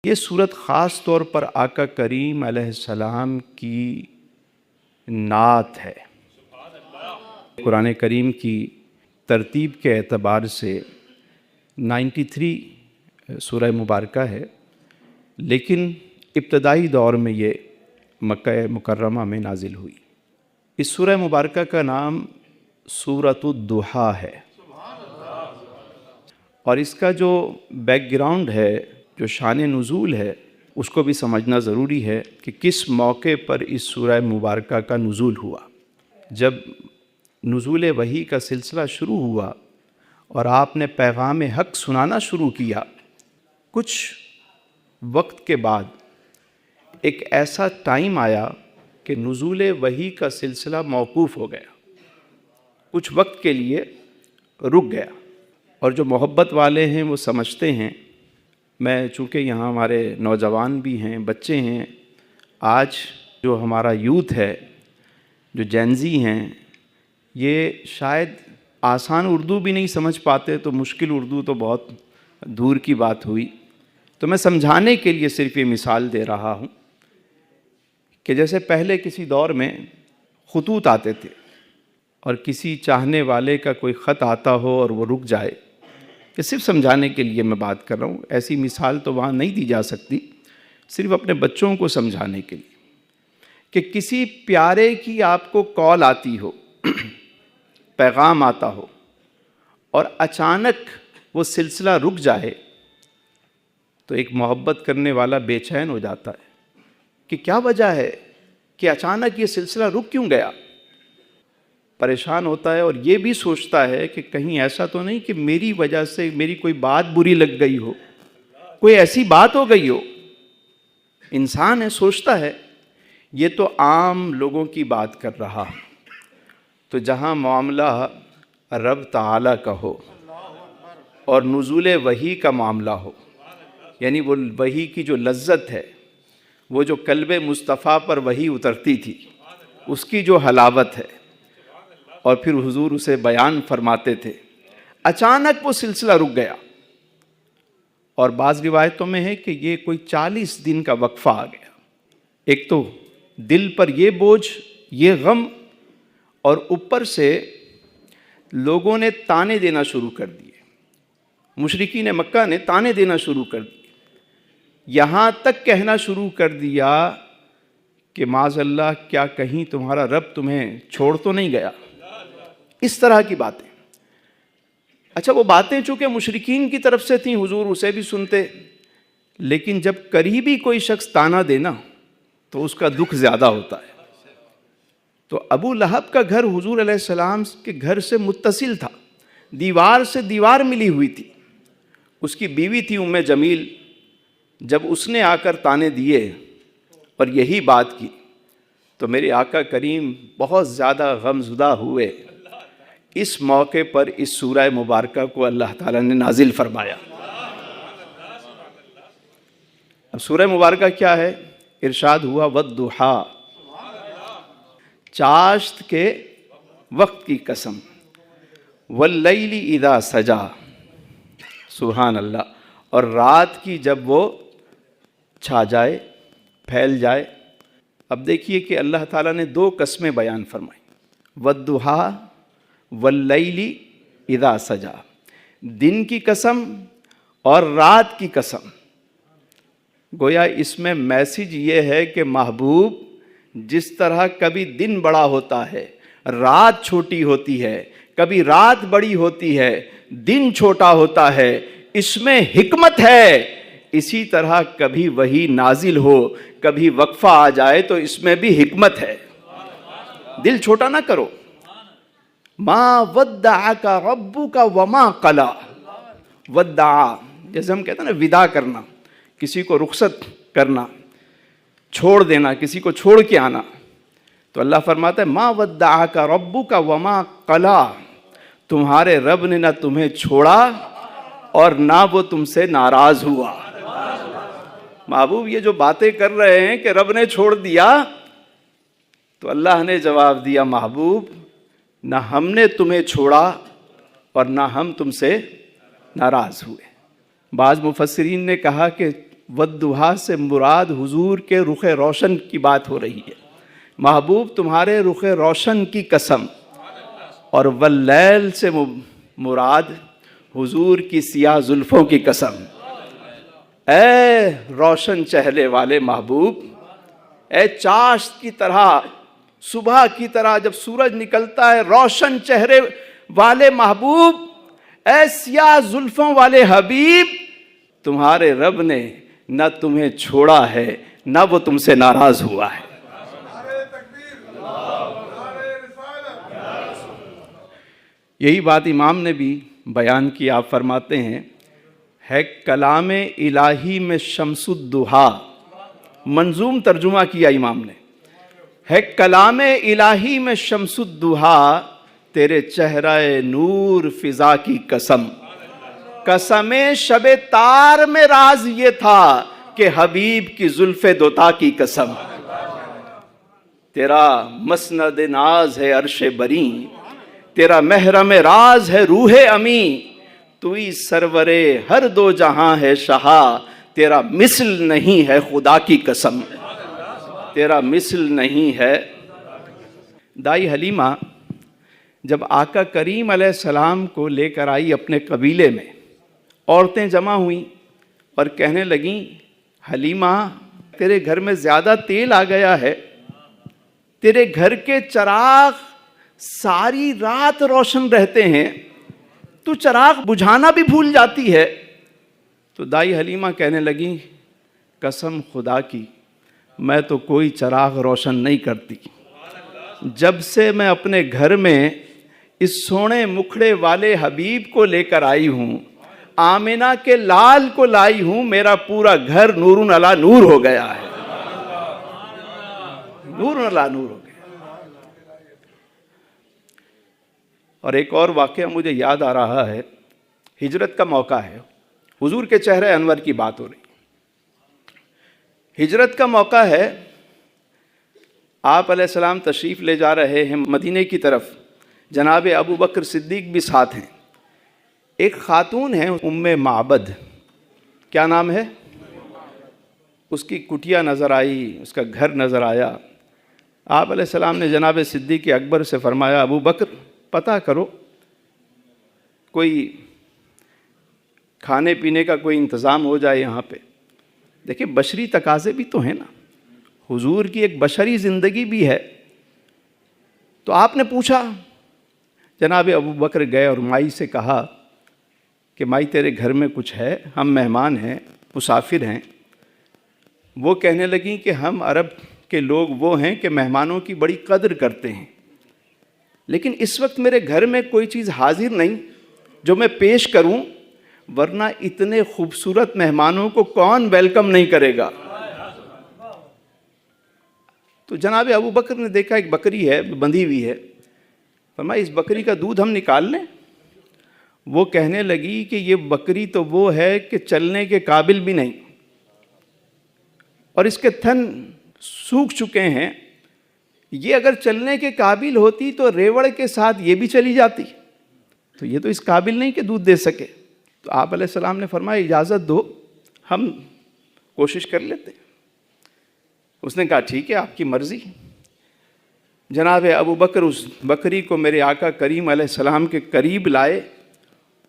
یہ صورت خاص طور پر آقا کریم علیہ السلام کی نعت ہے۔ قرآن کریم کی ترتیب کے اعتبار سے 93 سورہ مبارکہ ہے، لیکن ابتدائی دور میں یہ مکہ مکرمہ میں نازل ہوئی۔ اس سورہ مبارکہ کا نام سورۃ الضحیٰ ہے، اور اس کا جو بیک گراؤنڈ ہے، جو شان نزول ہے، اس کو بھی سمجھنا ضروری ہے کہ کس موقع پر اس سورہ مبارکہ کا نزول ہوا۔ جب نزول وحی کا سلسلہ شروع ہوا اور آپ نے پیغام حق سنانا شروع کیا، کچھ وقت کے بعد ایک ایسا ٹائم آیا کہ نزول وحی کا سلسلہ موقوف ہو گیا، کچھ وقت کے لیے رک گیا۔ اور جو محبت والے ہیں وہ سمجھتے ہیں، میں چونکہ یہاں ہمارے نوجوان بھی ہیں، بچے ہیں، آج جو ہمارا یوتھ ہے، جو جینزی ہیں، یہ شاید آسان اردو بھی نہیں سمجھ پاتے، تو مشکل اردو تو بہت دور کی بات ہوئی۔ تو میں سمجھانے کے لیے صرف یہ مثال دے رہا ہوں کہ جیسے پہلے کسی دور میں خطوط آتے تھے، اور کسی چاہنے والے کا کوئی خط آتا ہو اور وہ رک جائے، کہ صرف سمجھانے کے لیے میں بات کر رہا ہوں، ایسی مثال تو وہاں نہیں دی جا سکتی، صرف اپنے بچوں کو سمجھانے کے لیے، کہ کسی پیارے کی آپ کو کال آتی ہو، پیغام آتا ہو، اور اچانک وہ سلسلہ رک جائے، تو ایک محبت کرنے والا بے چین ہو جاتا ہے کہ کیا وجہ ہے کہ اچانک یہ سلسلہ رک کیوں گیا، پریشان ہوتا ہے، اور یہ بھی سوچتا ہے کہ کہیں ایسا تو نہیں کہ میری وجہ سے میری کوئی بات بری لگ گئی ہو، کوئی ایسی بات ہو گئی ہو۔ انسان ہے، سوچتا ہے۔ یہ تو عام لوگوں کی بات کر رہا۔ تو جہاں معاملہ رب تعالیٰ کا ہو اور نزول وحی کا معاملہ ہو، یعنی وہ وحی کی جو لذت ہے، وہ جو قلب مصطفیٰ پر وحی اترتی تھی، اس کی جو حلاوت ہے، اور پھر حضور اسے بیان فرماتے تھے، اچانک وہ سلسلہ رک گیا۔ اور بعض روایتوں میں ہے کہ یہ کوئی 40 دن کا وقفہ آ گیا۔ ایک تو دل پر یہ بوجھ، یہ غم، اور اوپر سے لوگوں نے تانے دینا شروع کر دیے، مشرکین مکہ نے تانے دینا شروع کر دیے، یہاں تک کہنا شروع کر دیا کہ معاذ اللہ، کیا کہیں تمہارا رب تمہیں چھوڑ تو نہیں گیا، اس طرح کی باتیں۔ اچھا، وہ باتیں چونکہ مشرکین کی طرف سے تھیں، حضور اسے بھی سنتے، لیکن جب قریبی کوئی شخص تانا دینا تو اس کا دکھ زیادہ ہوتا ہے۔ تو ابو لہب کا گھر حضور علیہ السلام کے گھر سے متصل تھا، دیوار سے دیوار ملی ہوئی تھی۔ اس کی بیوی تھی ام جمیل۔ جب اس نے آ کر تانے دیے اور یہی بات کی، تو میرے آقا کریم بہت زیادہ غمزدہ ہوئے۔ اس موقع پر اس سورہ مبارکہ کو اللہ تعالیٰ نے نازل فرمایا۔ اب سورہ مبارکہ کیا ہے؟ ارشاد ہوا والضحیٰ، چاشت کے وقت کی قسم، واللیل اذا سجا، سبحان اللہ، اور رات کی جب وہ چھا جائے، پھیل جائے۔ اب دیکھیے کہ اللہ تعالیٰ نے 2 قسمیں بیان فرمائی، والضحیٰ واللیل اذا سجا، دن کی قسم اور رات کی قسم۔ گویا اس میں میسج یہ ہے کہ محبوب، جس طرح کبھی دن بڑا ہوتا ہے، رات چھوٹی ہوتی ہے، کبھی رات بڑی ہوتی ہے، دن چھوٹا ہوتا ہے، اس میں حکمت ہے۔ اسی طرح کبھی وحی نازل ہو، کبھی وقفہ آ جائے، تو اس میں بھی حکمت ہے۔ دل چھوٹا نہ کرو۔ ما ودعک ربک وما قلی، ودع جیسے ہم کہتے ہیں نا، وداع کرنا، کسی کو رخصت کرنا، چھوڑ دینا، کسی کو چھوڑ کے آنا۔ تو اللہ فرماتا ہے ما ودعک ربک وما قلی، تمہارے رب نے نہ تمہیں چھوڑا اور نہ وہ تم سے ناراض ہوا۔ محبوب یہ جو باتیں کر رہے ہیں کہ رب نے چھوڑ دیا، تو اللہ نے جواب دیا، محبوب نہ ہم نے تمہیں چھوڑا اور نہ ہم تم سے ناراض ہوئے۔ بعض مفسرین نے کہا کہ والضحیٰ سے مراد حضور کے رخ روشن کی بات ہو رہی ہے۔ محبوب تمہارے رخ روشن کی قسم، اور واللیل سے مراد حضور کی سیاہ زلفوں کی قسم۔ اے روشن چہرے والے محبوب، اے چاشت کی طرح، صبح کی طرح جب سورج نکلتا ہے، روشن چہرے والے محبوب، اے سیاہ زلفوں والے حبیب، تمہارے رب نے نہ تمہیں چھوڑا ہے نہ وہ تم سے ناراض ہوا ہے۔ یہی بات امام نے بھی بیان کی۔ آپ فرماتے ہیں ہے کلام الہی میں شمس الضحیٰ، منظوم ترجمہ کیا امام نے، ہے کلام الہی میں شمس الضحیٰ، تیرے چہرہ نور فضا کی قسم، قسم شب تار میں راز یہ تھا کہ حبیب کی زلف دوتا کی قسم، تیرا مسند ناز ہے عرش بری، تیرا محرم راز ہے روح امی، توئی سرور ہر دو جہاں ہے شہا، تیرا مثل نہیں ہے خدا کی قسم، تیرا مثل نہیں ہے۔ دائی حلیمہ جب آقا کریم علیہ السلام کو لے کر آئی اپنے قبیلے میں، عورتیں جمع ہوئیں اور کہنے لگیں حلیمہ تیرے گھر میں زیادہ تیل آ گیا ہے، تیرے گھر کے چراغ ساری رات روشن رہتے ہیں، تو چراغ بجھانا بھی بھول جاتی ہے۔ تو دائی حلیمہ کہنے لگیں قسم خدا کی میں تو کوئی چراغ روشن نہیں کرتی، جب سے میں اپنے گھر میں اس سونے مکھڑے والے حبیب کو لے کر آئی ہوں، آمنہ کے لال کو لائی ہوں، میرا پورا گھر نور علی نور ہو گیا ہے، نور علی نور ہو گیا۔ اور ایک اور واقعہ مجھے یاد آ رہا ہے، ہجرت کا موقع ہے، حضور کے چہرہ انور کی بات ہو رہی، ہجرت کا موقع ہے، آپ علیہ السلام تشریف لے جا رہے ہیں مدینے کی طرف، جناب ابو بکر صدیق بھی ساتھ ہیں۔ ایک خاتون ہے ام معبد، کیا نام ہے؟ اس کی کٹیا نظر آئی، اس کا گھر نظر آیا۔ آپ علیہ السلام نے جناب صدیق اکبر سے فرمایا ابو بکر پتہ کرو کوئی کھانے پینے کا کوئی انتظام ہو جائے یہاں پہ۔ دیکھیں بشری تقاضے بھی تو ہیں نا، حضور کی ایک بشری زندگی بھی ہے۔ تو آپ نے پوچھا، جناب ابو بکر گئے اور مائی سے کہا کہ مائی تیرے گھر میں کچھ ہے، ہم مہمان ہیں، مسافر ہیں۔ وہ کہنے لگیں کہ ہم عرب کے لوگ وہ ہیں کہ مہمانوں کی بڑی قدر کرتے ہیں، لیکن اس وقت میرے گھر میں کوئی چیز حاضر نہیں جو میں پیش کروں، ورنہ اتنے خوبصورت مہمانوں کو کون ویلکم نہیں کرے گا۔ تو جناب ابو بکر نے دیکھا ایک بکری ہے بندھی ہوئی ہے، فرمایا اس بکری کا دودھ ہم نکال لیں؟ وہ کہنے لگی کہ یہ بکری تو وہ ہے کہ چلنے کے قابل بھی نہیں، اور اس کے تھن سوکھ چکے ہیں، یہ اگر چلنے کے قابل ہوتی تو ریوڑ کے ساتھ یہ بھی چلی جاتی، تو یہ تو اس قابل نہیں کہ دودھ دے سکے۔ تو آپ علیہ السلام نے فرمایا اجازت دو، ہم کوشش کر لیتے۔ اس نے کہا ٹھیک ہے آپ کی مرضی۔ جناب ابو بکر اس بکری کو میرے آقا کریم علیہ السلام کے قریب لائے،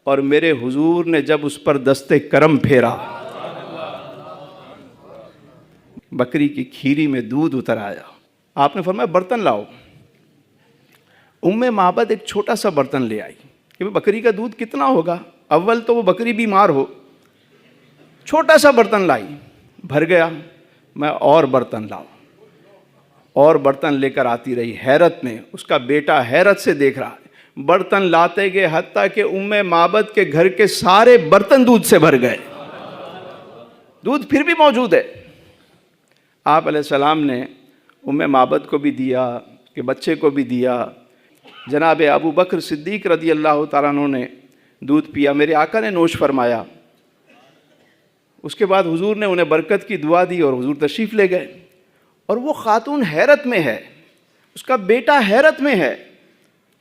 اور میرے حضور نے جب اس پر دست کرم پھیرا، بکری کی کھیری میں دودھ اتر آیا۔ آپ نے فرمایا برتن لاؤ۔ ام معبد ایک چھوٹا سا برتن لے آئی کہ بکری کا دودھ کتنا ہوگا، اول تو وہ بکری بیمار ہو، چھوٹا سا برتن لائی، بھر گیا۔ میں اور برتن لاؤ، اور برتن لے کر آتی رہی، حیرت میں اس کا بیٹا حیرت سے دیکھ رہا ہے، برتن لاتے گئے حتیٰ کہ ام معبد کے گھر کے سارے برتن دودھ سے بھر گئے، دودھ پھر بھی موجود ہے۔ آپ علیہ السلام نے ام معبد کو بھی دیا کہ بچے کو بھی دیا۔ جناب ابو بکر صدیق رضی اللہ تعالیٰ عنہ نے دودھ پیا، میرے آقا نے نوش فرمایا۔ اس کے بعد حضور نے انہیں برکت کی دعا دی اور حضور تشریف لے گئے، اور وہ خاتون حیرت میں ہے، اس کا بیٹا حیرت میں ہے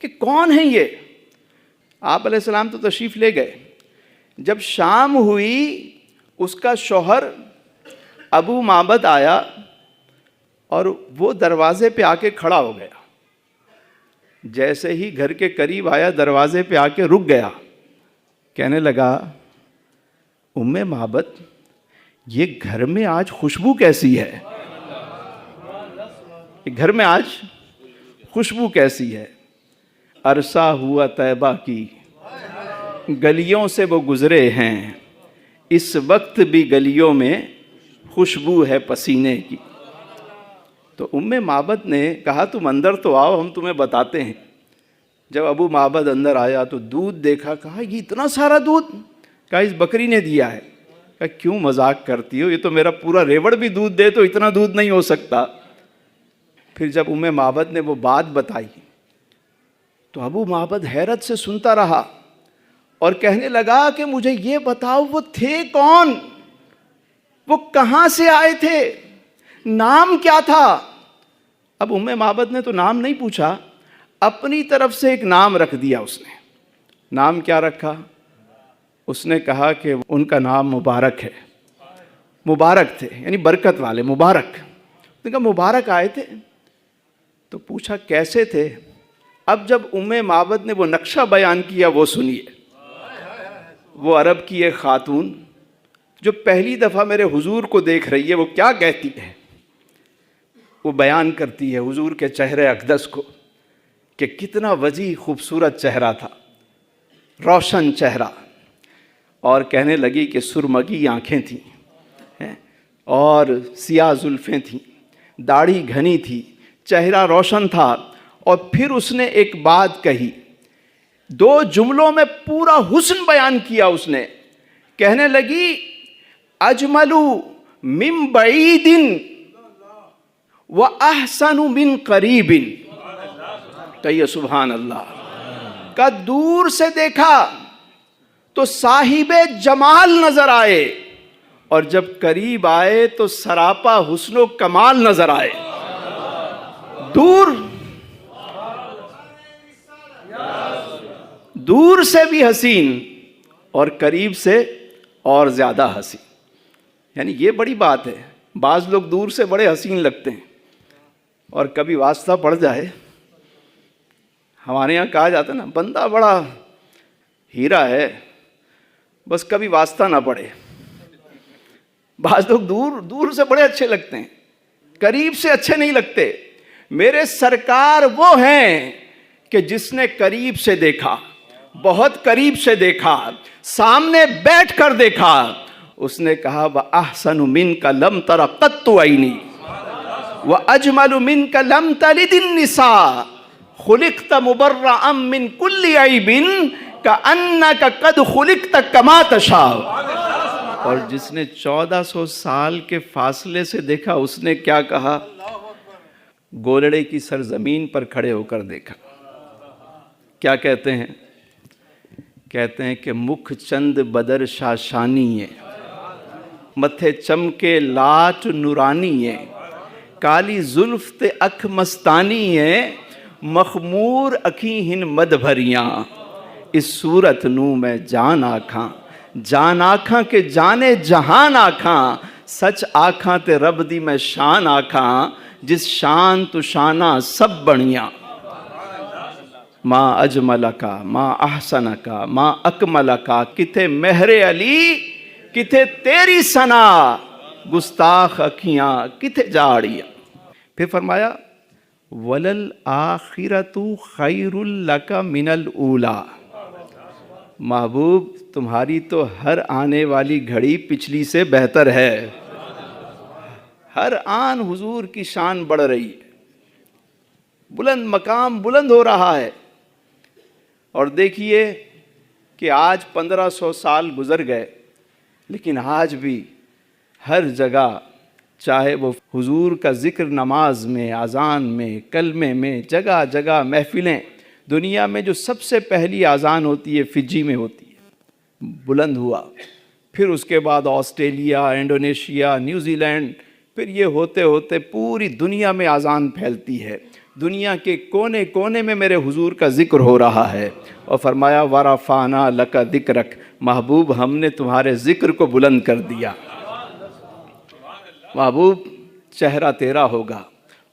کہ کون ہے یہ۔ آپ علیہ السلام تو تشریف لے گئے، جب شام ہوئی اس کا شوہر ابو معبد آیا اور وہ دروازے پہ آ کے کھڑا ہو گیا. جیسے ہی گھر کے قریب آیا دروازے پہ آ کے رک گیا. کہنے لگا ام معبد یہ گھر میں آج خوشبو کیسی ہے؟ گھر میں آج خوشبو کیسی ہے؟ عرصہ ہوا طیبہ کی گلیوں سے وہ گزرے ہیں، اس وقت بھی گلیوں میں خوشبو ہے پسینے کی. تو ام معبد نے کہا تم اندر تو آؤ، ہم تمہیں بتاتے ہیں. جب ابو معبد اندر آیا تو دودھ دیکھا. کہا یہ اتنا سارا دودھ؟ کہا اس بکری نے دیا ہے. کہا کیوں مذاق کرتی ہو، یہ تو میرا پورا ریوڑ بھی دودھ دے تو اتنا دودھ نہیں ہو سکتا. پھر جب ام معبد نے وہ بات بتائی تو ابو معبد حیرت سے سنتا رہا اور کہنے لگا کہ مجھے یہ بتاؤ وہ تھے کون، وہ کہاں سے آئے تھے، نام کیا تھا؟ اب ام معبد نے تو نام نہیں پوچھا، اپنی طرف سے ایک نام رکھ دیا اس نے. نام کیا رکھا؟ اس نے کہا کہ ان کا نام مبارک ہے. مبارک تھے یعنی برکت والے، مبارک. اس نے کہا مبارک آئے تھے؟ تو پوچھا کیسے تھے؟ اب جب ام معبد نے وہ نقشہ بیان کیا وہ سنیے. وہ عرب کی ایک خاتون جو پہلی دفعہ میرے حضور کو دیکھ رہی ہے وہ کیا کہتی ہے؟ وہ بیان کرتی ہے حضور کے چہرے اقدس کو کہ کتنا وجیح خوبصورت چہرہ تھا، روشن چہرہ. اور کہنے لگی کہ سرمگی آنکھیں تھیں اور سیاہ زلفیں تھیں، داڑھی گھنی تھی، چہرہ روشن تھا. اور پھر اس نے ایک بات کہی، 2 جملوں میں پورا حسن بیان کیا اس نے. کہنے لگی اجمل من بعید واحسن من قریب. کہیے سبحان اللہ. کا دور سے دیکھا تو صاحب جمال نظر آئے اور جب قریب آئے تو سراپا حسن و کمال نظر آئے. دور سے بھی حسین اور قریب سے اور زیادہ حسین. یعنی یہ بڑی بات ہے. بعض لوگ دور سے بڑے حسین لگتے ہیں اور کبھی واسطہ پڑ جائے. ہمارے یہاں کہا جاتا ہے نا بندہ بڑا ہیرا ہے بس کبھی واسطہ نہ پڑے. بعض لوگ دور سے بڑے اچھے لگتے ہیں، قریب سے اچھے نہیں لگتے. میرے سرکار وہ ہیں کہ جس نے قریب سے دیکھا، بہت قریب سے دیکھا، سامنے بیٹھ کر دیکھا. اس نے کہا وَأَحْسَنُ مِنْكَ لَمْ تَرَ قَطُّ عَيْنِي وَأَجْمَلُ مِنْكَ لَمْ تَلِدِ النِّسَاءُ خُلِقْتَ مُبَرَّأً مِنْ كُلِّ عَيْبٍ كَأَنَّكَ قَدْ خُلِقْتَ كَمَا تَشَاءُ. اور جس نے 1400 سال کے فاصلے سے دیکھا اس نے کیا کہا؟ گولڑے کی سرزمین پر کھڑے ہو کر دیکھا. کیا کہتے ہیں؟ کہتے ہیں کہ مکھ چند بدر شاشانی ہے، متھے چمکے لاٹ نورانی ہے، کالی زلف تے اکھ مستانی ہے، مخمور اکھیں ہن مد بھریاں. اس صورت نو میں جان آکھاں، جان آکھاں کہ جانے جہان آکھاں، سچ آکھاں تے رب دی میں شان آکھاں، جس شان تو شانہ سب بڑیاں. ما اجملکا ما احسنکا ما اکملکا. کتھے مہر علی کتھے تیری ثنا، گستاخ اکھیاں کتھے جاڑیاں. پھر فرمایا وَلَلْآخِرَةُ خَيْرٌ لَكَ مِنَ الْأُولَى. محبوب تمہاری تو ہر آنے والی گھڑی پچھلی سے بہتر ہے. ہر آن حضور کی شان بڑھ رہی ہے، بلند مقام بلند ہو رہا ہے. اور دیکھیے کہ آج 1500 سال گزر گئے لیکن آج بھی ہر جگہ چاہے وہ حضور کا ذکر نماز میں، اذان میں، کلمے میں، جگہ جگہ محفلیں. دنیا میں جو سب سے پہلی اذان ہوتی ہے فجی میں ہوتی ہے، بلند ہوا. پھر اس کے بعد آسٹریلیا، انڈونیشیا، نیوزی لینڈ، پھر یہ ہوتے ہوتے پوری دنیا میں اذان پھیلتی ہے. دنیا کے کونے کونے میں میرے حضور کا ذکر ہو رہا ہے. اور فرمایا وَرَفَعْنَا لَكَ ذِكْرَكَ. محبوب ہم نے تمہارے ذکر کو بلند کر دیا. محبوب چہرہ تیرا ہوگا،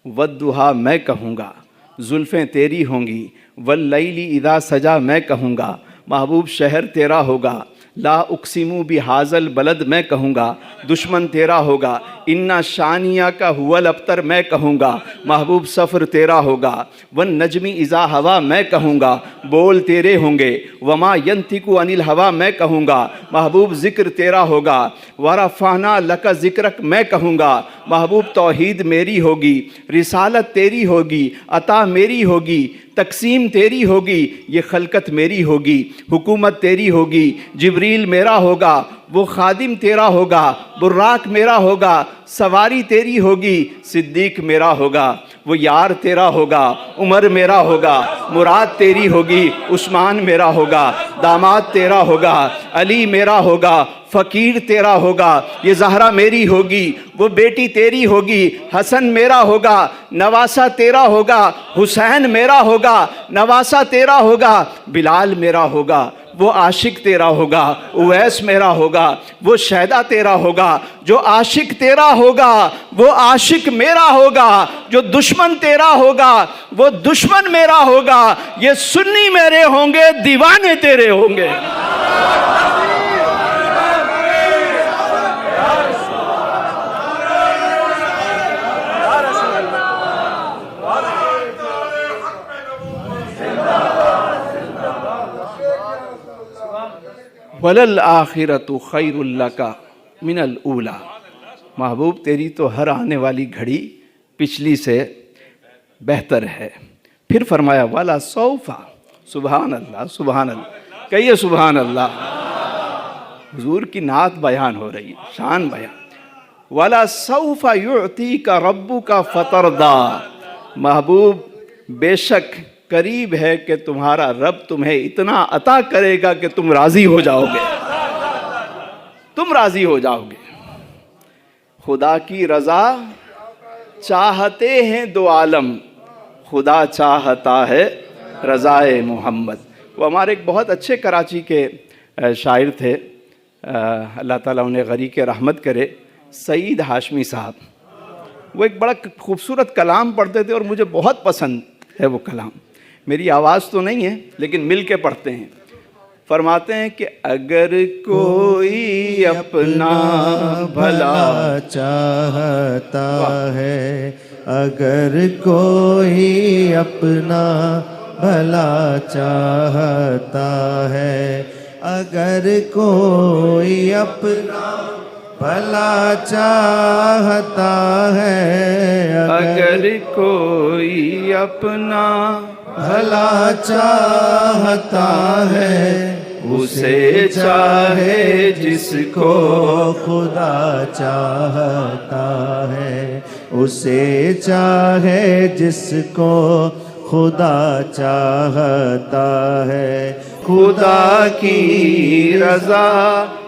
والضحیٰ میں کہوں گا، زلفیں تیری ہوں گی، واللیل اذا سجا میں کہوں گا، محبوب شہر تیرا ہوگا، لا اقسم بہذا البلد میں کہوں گا، دشمن تیرا ہوگا، انا شانیہ کا هو الابتر میں کہوں گا، محبوب سفر تیرا ہوگا، والنجم اذا ہوا میں کہوں گا، بول تیرے ہوں گے، وما ینطق عن الہوا میں کہوں گا، محبوب ذکر تیرا ہوگا، ورفعنا لک ذکرک میں کہوں گا، محبوب توحید میری ہوگی، رسالت تیری ہوگی، عطا میری ہوگی، تقسیم تیری ہوگی، یہ خلقت میری ہوگی، حکومت تیری ہوگی، جبریل میرا ہوگا، وہ خادم تیرا ہوگا، براق میرا ہوگا، سواری تیری ہوگی، صدیق میرا ہوگا، وہ یار تیرا ہوگا، عمر میرا ہوگا، مراد تیری ہوگی، عثمان میرا ہوگا، داماد تیرا ہوگا، علی میرا ہوگا، فقیر تیرا ہوگا، یہ زہرا میری ہوگی، وہ بیٹی تیری ہوگی، حسن میرا ہوگا، نواسہ تیرا ہوگا، حسین میرا ہوگا، نواسہ تیرا ہوگا، بلال میرا ہوگا، وہ عاشق تیرا ہوگا، اویس میرا ہوگا، وہ شیدا تیرا ہوگا، جو عاشق تیرا ہوگا وہ عاشق میرا ہوگا، جو دشمن تیرا ہوگا وہ دشمن میرا ہوگا، یہ سنی میرے ہوں گے، دیوانے تیرے ہوں گے۔ وَلَلْآخِرَةُ خَيْرٌ لَكَ مِنَ الْأُولَى، محبوب تیری تو ہر آنے والی گھڑی پچھلی سے بہتر ہے۔ پھر فرمایا وَلَسَوْفَ، سبحان اللہ سبحان اللہ، کہیے سبحان اللہ۔ حضور کی نعت بیان ہو رہی ہے، شان بیان۔ وَلَسَوْفَ يُعْطِيكَ رَبُّكَ فَتَرْضَىٰ، محبوب بے شک قریب ہے کہ تمہارا رب تمہیں اتنا عطا کرے گا کہ تم راضی ہو جاؤ گے، تم راضی ہو جاؤ گے۔ خدا کی رضا چاہتے ہیں دو عالم، خدا چاہتا ہے رضائے محمد۔ وہ ہمارے ایک بہت اچھے کراچی کے شاعر تھے، اللہ تعالیٰ انہیں غریق رحمت کرے، سعید ہاشمی صاحب۔ وہ ایک بڑا خوبصورت کلام پڑھتے تھے اور مجھے بہت پسند ہے وہ کلام۔ میری آواز تو نہیں ہے لیکن مل کے پڑھتے ہیں۔ فرماتے ہیں کہ اگر کوئی اپنا بھلا چاہتا ہے، اگر کوئی اپنا بھلا چاہتا ہے، اگر کوئی اپنا بھلا چاہتا ہے، اگر کوئی اپنا بھلا چاہتا ہے، اسے چاہے جس کو خدا چاہتا ہے، اسے چاہے جس کو خدا چاہتا ہے۔ خدا کی رضا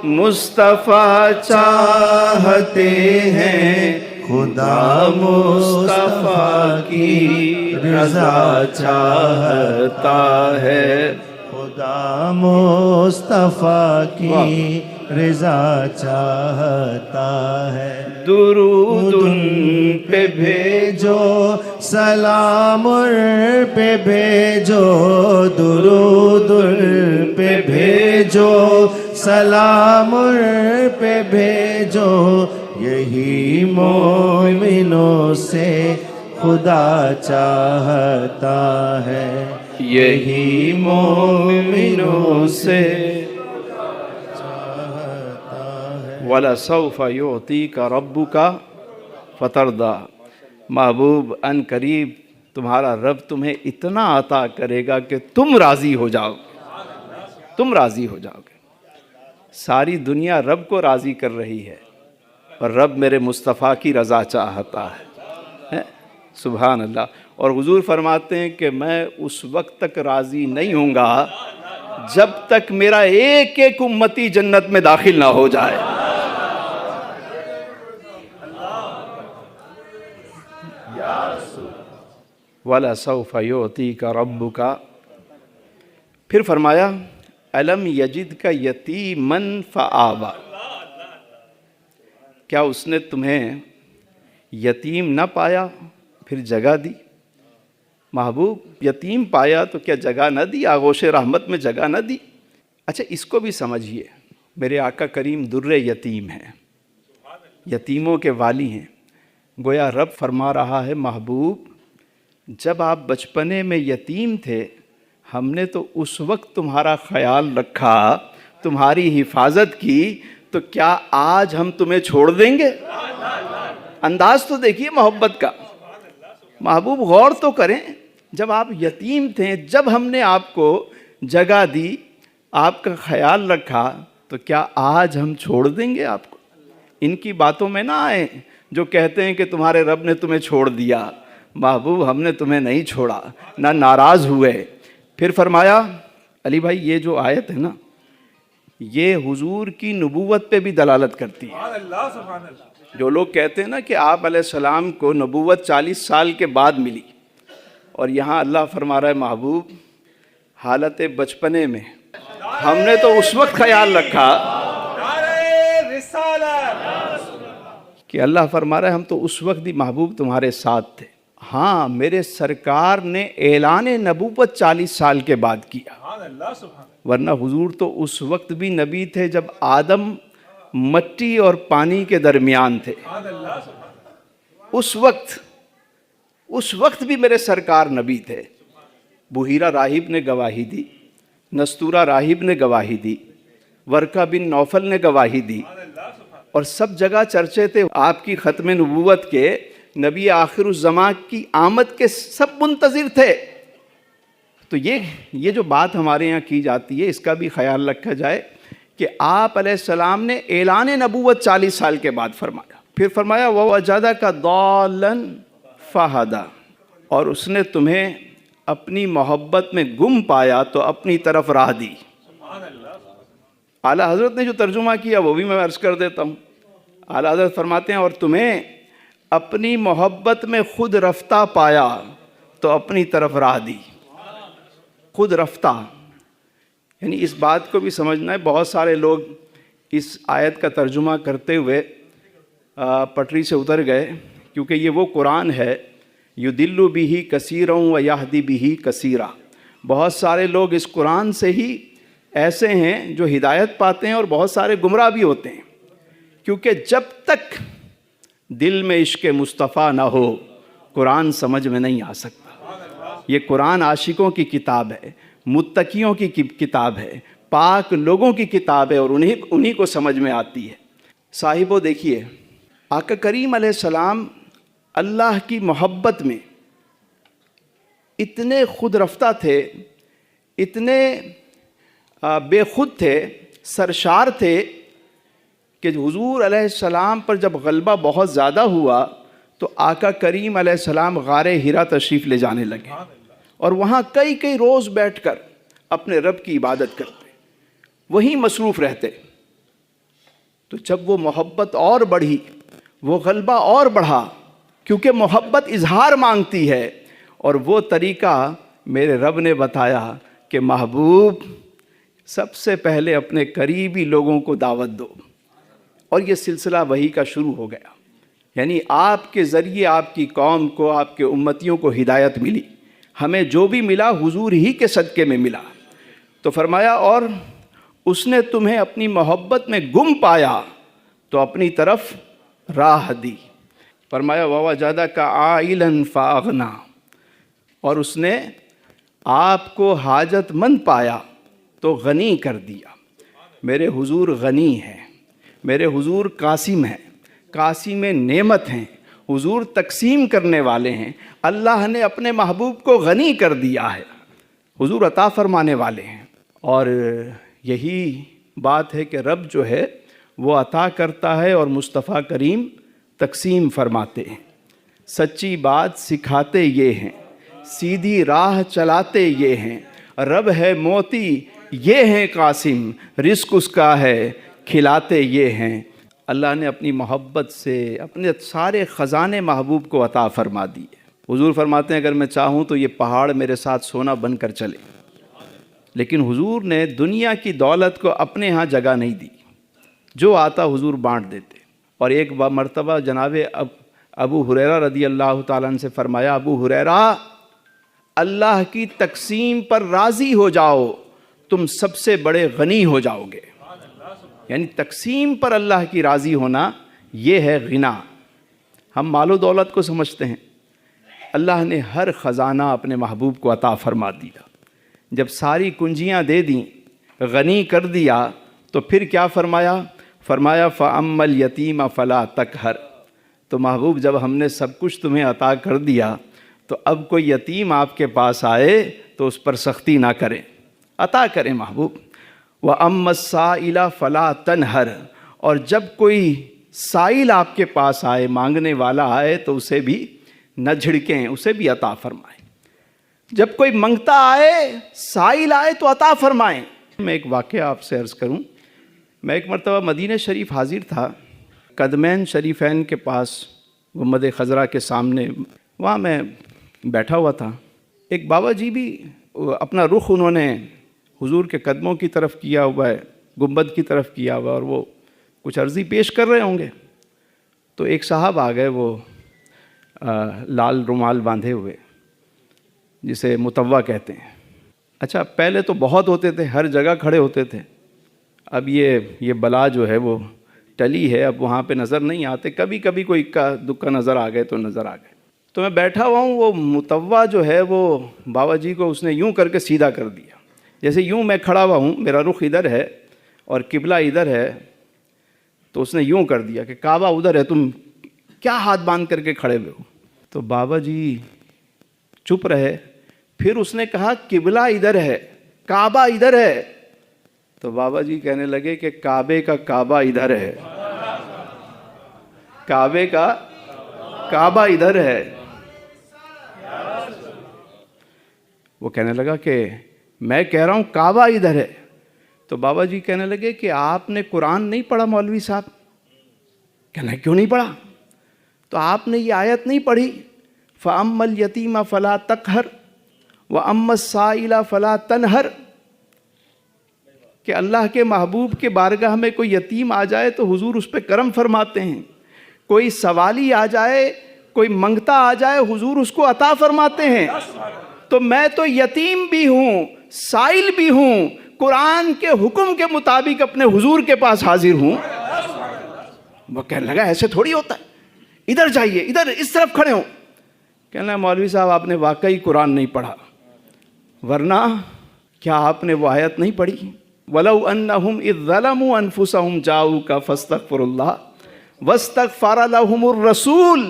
مصطفیٰ چاہتے ہیں، خدا مصطفیٰ کی رضا چاہتا ہے، خدا مصطفیٰ کی رضا چاہتا ہے۔ درود ان پہ بھیجو سلام ان پہ بھیجو، درود ان پہ بھیجو سلام ان پہ بھیجو، یہی مومنوں سے خدا چاہتا ہے، یہی مومنوں سے وَلَسَوْفَ يُعْطِيكَ رَبُّكَ فَتَرْضَىٰ، محبوب ان قریب تمہارا رب تمہیں اتنا عطا کرے گا کہ تم راضی ہو جاؤ، تم راضی ہو جاؤ گے۔ ساری دنیا رب کو راضی کر رہی ہے اور رب میرے مصطفیٰ کی رضا چاہتا ہے، سبحان اللہ۔ اور حضور فرماتے ہیں کہ میں اس وقت تک راضی نہیں ہوں گا جب تک میرا ایک ایک امتی جنت میں داخل نہ ہو جائے۔ وَلَسَوْفَ يُعْطِيكَ رَبُّكَ، پھر فرمایا أَلَمْ يَجِدْكَ يَتِيمًا فَآوَىٰ، کیا اس نے تمہیں یتیم نہ پایا پھر جگہ دی. محبوب یتیم پایا تو کیا جگہ نہ دی, آغوش رحمت میں جگہ نہ دی؟ اچھا اس کو بھی سمجھیے, میرے آقا کریم در یتیم ہیں, یتیموں کے والی ہیں. گویا رب فرما رہا ہے محبوب جب آپ بچپنے میں یتیم تھے ہم نے تو اس وقت تمہارا خیال رکھا, تمہاری حفاظت کی, تو کیا آج ہم تمہیں چھوڑ دیں گے؟ انداز تو دیکھیے محبت کا. محبوب غور تو کریں, جب آپ یتیم تھے, جب ہم نے آپ کو جگہ دی, آپ کا خیال رکھا, تو کیا آج ہم چھوڑ دیں گے آپ کو؟ ان کی باتوں میں نہ آئیں جو کہتے ہیں کہ تمہارے رب نے تمہیں چھوڑ دیا. محبوب ہم نے تمہیں نہیں چھوڑا, نہ ناراض ہوئے. پھر فرمایا علی بھائی یہ جو آیت ہے نا یہ حضور کی نبوت پہ بھی دلالت کرتی ہے. جو لوگ کہتے ہیں نا کہ آپ علیہ السلام کو نبوت 40 سال کے بعد ملی, اور یہاں اللہ فرما رہا ہے محبوب حالت بچپنے میں ہم نے تو اس وقت خیال رکھا کہ اللہ فرما رہا ہے ہم تو اس وقت بھی محبوب تمہارے ساتھ تھے. ہاں میرے سرکار نے اعلان نبوت 40 سال کے بعد کیا, ورنہ حضور تو اس وقت بھی نبی تھے جب آدم مٹی اور پانی کے درمیان تھے. اس وقت بھی میرے سرکار نبی تھے. بحیرہ راہب نے گواہی دی, نستورہ راہب نے گواہی دی, ورقہ بن نوفل نے گواہی دی, اور سب جگہ چرچے تھے آپ کی ختم نبوت کے. نبی آخر الزمان کی آمد کے سب منتظر تھے. تو یہ جو بات ہمارے یہاں کی جاتی ہے اس کا بھی خیال رکھا جائے کہ آپ علیہ السلام نے اعلان نبوت 40 سال کے بعد فرمایا. پھر فرمایا وَوَجَدَكَ ضَالًّا فَهَدَىٰ, اور اس نے تمہیں اپنی محبت میں گم پایا تو اپنی طرف راہ دی. اعلیٰ حضرت نے جو ترجمہ کیا وہ بھی میں عرض کر دیتا ہوں. اعلیٰ حضرت فرماتے ہیں اور تمہیں اپنی محبت میں خود رفتہ پایا تو اپنی طرف راہ دی. خود رفتہ یعنی اس بات کو بھی سمجھنا ہے. بہت سارے لوگ اس آیت کا ترجمہ کرتے ہوئے پٹری سے اتر گئے, کیونکہ یہ وہ قرآن ہے یُضِلُّ بِهِ کثیرا وَیَہْدِی بِهِ کثیرا. بہت سارے لوگ اس قرآن سے ہی ایسے ہیں جو ہدایت پاتے ہیں اور بہت سارے گمراہ بھی ہوتے ہیں, کیونکہ جب تک دل میں عشق مصطفیٰ نہ ہو قرآن سمجھ میں نہیں آ سکتا. یہ قرآن عاشقوں کی کتاب ہے, متقیوں کی کتاب ہے, پاک لوگوں کی کتاب ہے, اور انہی کو سمجھ میں آتی ہے. صاحبو دیکھیے آقا کریم علیہ السلام اللہ کی محبت میں اتنے خود رفتہ تھے, اتنے بے خود تھے, سرشار تھے کہ حضور علیہ السلام پر جب غلبہ بہت زیادہ ہوا تو آقا کریم علیہ السلام غار حرا تشریف لے جانے لگے, اور وہاں کئی روز بیٹھ کر اپنے رب کی عبادت کرتے, وہیں مصروف رہتے. تو جب وہ محبت اور بڑھی, وہ غلبہ اور بڑھا, کیونکہ محبت اظہار مانگتی ہے, اور وہ طریقہ میرے رب نے بتایا کہ محبوب سب سے پہلے اپنے قریبی لوگوں کو دعوت دو, اور یہ سلسلہ وحی کا شروع ہو گیا. یعنی آپ کے ذریعے آپ کی قوم کو, آپ کے امتیوں کو ہدایت ملی. ہمیں جو بھی ملا حضور ہی کے صدقے میں ملا. تو فرمایا اور اس نے تمہیں اپنی محبت میں گم پایا تو اپنی طرف راہ دی. فرمایا وَوَجَدَكَ عَائِلًا فَأَغْنَىٰ, اور اس نے آپ کو حاجت مند پایا تو غنی کر دیا. میرے حضور غنی ہیں, میرے حضور قاسم ہیں, قاسم نعمت ہیں, حضور تقسیم کرنے والے ہیں. اللہ نے اپنے محبوب کو غنی کر دیا ہے, حضور عطا فرمانے والے ہیں. اور یہی بات ہے کہ رب جو ہے وہ عطا کرتا ہے اور مصطفیٰ کریم تقسیم فرماتے ہیں. سچی بات سکھاتے یہ ہیں, سیدھی راہ چلاتے یہ ہیں. رب ہے موتی یہ ہیں قاسم, رزق اس کا ہے کھلاتے یہ ہیں. اللہ نے اپنی محبت سے اپنے سارے خزانے محبوب کو عطا فرما دیے. حضور فرماتے ہیں اگر میں چاہوں تو یہ پہاڑ میرے ساتھ سونا بن کر چلے. لیکن حضور نے دنیا کی دولت کو اپنے ہاں جگہ نہیں دی, جو آتا حضور بانٹ دیتے. اور ایک مرتبہ جناب ابو ہریرہ رضی اللہ تعالیٰ عنہ سے فرمایا، ابو ہریرہ اللہ کی تقسیم پر راضی ہو جاؤ، تم سب سے بڑے غنی ہو جاؤ گے۔ یعنی تقسیم پر اللہ کی راضی ہونا یہ ہے غنا۔ ہم مال و دولت کو سمجھتے ہیں، اللہ نے ہر خزانہ اپنے محبوب کو عطا فرما دیا۔ جب ساری کنجیاں دے دیں، غنی کر دیا، تو پھر کیا فرمایا؟ فرمایا فَأَمَّا الْيَتِيمَ فَلَا تَقْهَرْ۔ تو محبوب جب ہم نے سب کچھ تمہیں عطا کر دیا تو اب کوئی یتیم آپ کے پاس آئے تو اس پر سختی نہ کریں، عطا کریں محبوب۔ وَأَمَّا السَّائِلَ فَلَا تَنْهَرْ۔ اور جب کوئی سائل آپ کے پاس آئے، مانگنے والا آئے، تو اسے بھی نہ جھڑکیں، اسے بھی عطا فرمائیں۔ جب کوئی منگتا آئے، سائل آئے تو عطا فرمائیں۔ میں ایک واقعہ آپ سے عرض کروں۔ میں ایک مرتبہ مدینہ شریف حاضر تھا، قدمین شریفین کے پاس گنبد خضرا کے سامنے، وہاں میں بیٹھا ہوا تھا۔ ایک بابا جی بھی اپنا رخ انہوں نے حضور کے قدموں کی طرف کیا ہوا ہے، گنبد کی طرف کیا ہوا ہے، اور وہ کچھ عرضی پیش کر رہے ہوں گے۔ تو ایک صاحب آ گئے، وہ لال رومال باندھے ہوئے، جسے متوع کہتے ہیں۔ اچھا، پہلے تو بہت ہوتے تھے، ہر جگہ کھڑے ہوتے تھے۔ اب یہ بلا جو ہے وہ ٹلی ہے، اب وہاں پہ نظر نہیں آتے، کبھی کبھی کوئی اکا دکا نظر آ گئے تو نظر آ گئے۔ تو میں بیٹھا ہوا ہوں، وہ متوع جو ہے وہ بابا جی کو اس نے یوں کر کے سیدھا کر دیا، جیسے یوں میں کھڑا ہوا ہوں، میرا رخ ادھر ہے اور قبلہ ادھر ہے، تو اس نے یوں کر دیا کہ کعبہ ادھر ہے، تم کیا ہاتھ باندھ کر کے کھڑے ہوئے ہو؟ تو بابا جی چپ رہے۔ پھر اس نے کہا قبلہ ادھر ہے، کعبہ ادھر ہے۔ تو بابا جی کہنے لگے کہ کعبے کا کعبہ ادھر ہے، کعبے کا کعبہ ادھر ہے۔ وہ کہنے لگا کہ میں کہہ رہا ہوں کعبہ ادھر ہے۔ تو بابا جی کہنے لگے کہ آپ نے قرآن نہیں پڑھا مولوی صاحب؟ کہنا کیوں نہیں پڑھا؟ تو آپ نے یہ آیت نہیں پڑھی فَأَمَّا الْيَتِيمَ فَلَا تَقْهَرْ وَأَمَّا السَّائِلَ فَلَا تَنْهَرْ، کہ اللہ کے محبوب کے بارگاہ میں کوئی یتیم آ جائے تو حضور اس پہ کرم فرماتے ہیں، کوئی سوالی آ جائے، کوئی منگتا آ جائے، حضور اس کو عطا فرماتے ہیں۔ تو میں تو یتیم بھی ہوں، سائل بھی ہوں، قرآن کے حکم کے مطابق اپنے حضور کے پاس حاضر ہوں۔ وہ کہنے لگا ایسے تھوڑی ہوتا ہے، ادھر جائیے، ادھر اس طرف کھڑے ہوں۔ کہنے لگا مولوی صاحب آپ نے واقعی قرآن نہیں پڑھا، ورنہ کیا آپ نے وہ آیت نہیں پڑھی وَلَوْ أَنَّهُمْ إِذْ ظَلَمُوا أَنفُسَهُمْ جَاءُوكَ فَاسْتَغْفِرُوا اللَّهَ وَاسْتَغْفَرَ لَهُمُ الرَّسُولُ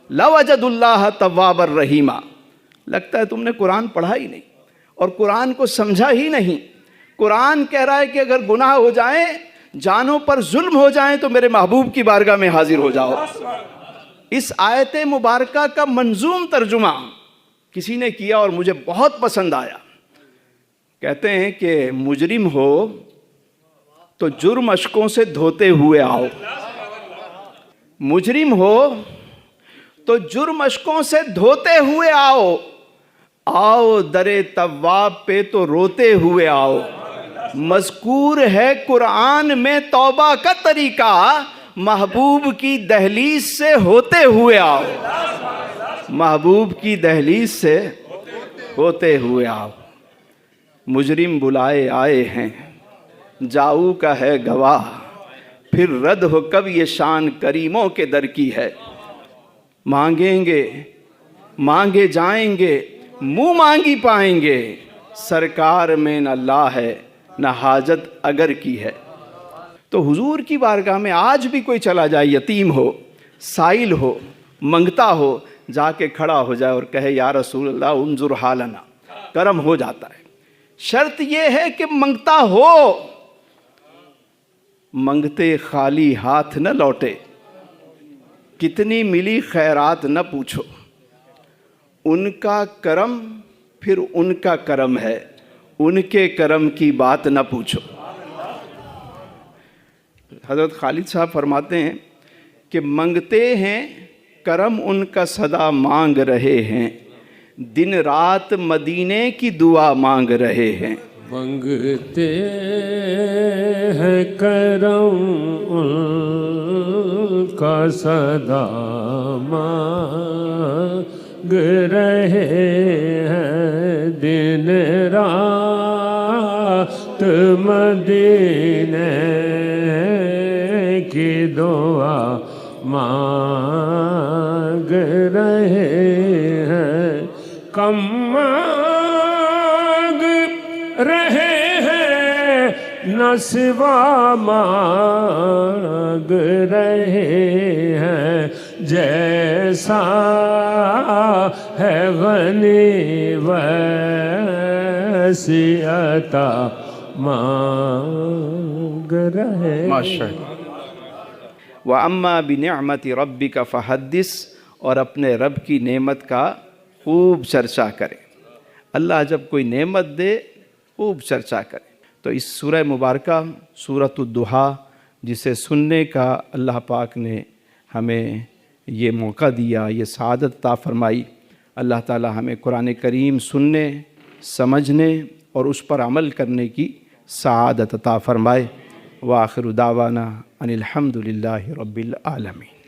لَوَجَدُوا اللَّهَ تَوَّابًا رَحِيمًا۔ لگتا ہے تم نے قرآن پڑھا ہی نہیں اور قرآن کو سمجھا ہی نہیں۔ قرآن کہہ رہا ہے کہ اگر گناہ ہو جائیں، جانوں پر ظلم ہو جائیں، تو میرے محبوب کی بارگاہ میں حاضر ہو جاؤ۔ اس آیت مبارکہ کا منظوم ترجمہ کسی نے کیا اور مجھے بہت پسند آیا۔ کہتے ہیں کہ مجرم ہو تو جرم اشکوں سے دھوتے ہوئے آؤ، مجرم ہو تو جرم اشکوں سے دھوتے ہوئے آؤ، آؤ در تواب پہ تو روتے ہوئے آؤ۔ مذکور ہے قرآن میں توبہ کا طریقہ، محبوب کی دہلیز سے ہوتے ہوئے آؤ، محبوب کی دہلیز سے ہوتے ہوئے آؤ۔ مجرم بلائے آئے ہیں، جاؤ کا ہے گواہ، پھر رد ہو کب یہ شان کریموں کے در کی ہے۔ مانگیں گے مانگے جائیں گے، منہ مانگی پائیں گے، سرکار میں نہ لا ہے نہ حاجت اگر کی ہے۔ تو حضور کی بارگاہ میں آج بھی کوئی چلا جائے، یتیم ہو، سائل ہو، منگتا ہو، جا کے کھڑا ہو جائے اور کہے یا رسول اللہ انظر حالنا، کرم ہو جاتا ہے۔ شرط یہ ہے کہ منگتا ہو، منگتے خالی ہاتھ نہ لوٹے، کتنی ملی خیرات نہ پوچھو، ان کا کرم پھر ان کا کرم ہے، ان کے کرم کی بات نہ پوچھو۔ حضرت خالد صاحب فرماتے ہیں کہ منگتے ہیں کرم ان کا صدا مانگ رہے ہیں، دن رات مدینے کی دعا مانگ رہے ہیں۔ منگتے ہیں کرم ان کا صدا مانگ رہے ہیں دن رات مدینے کی دعا مانگ رہے ہیں کم مانگ رہے ہیں نہ سوا مانگ رہے ہیں جیسا ہے غنی ویسی عطا مانگ رہے ہیں. ماشاء اللہ. وَأَمَّا بِنِعْمَةِ رَبِّكَ فَحَدِّثْ، اور اپنے رب کی نعمت کا خوب چرچا کرے. اللہ جب کوئی نعمت دے خوب چرچا کرے. تو اس سورہ مبارکہ سورۃ الضحیٰ جسے سننے کا اللہ پاک نے ہمیں یہ موقع دیا، یہ سعادت عطا فرمائی. اللہ تعالی ہمیں قرآن کریم سننے، سمجھنے اور اس پر عمل کرنے کی سعادت عطا فرمائے. وآخر دعوانا ان الحمد للہ رب العالمین.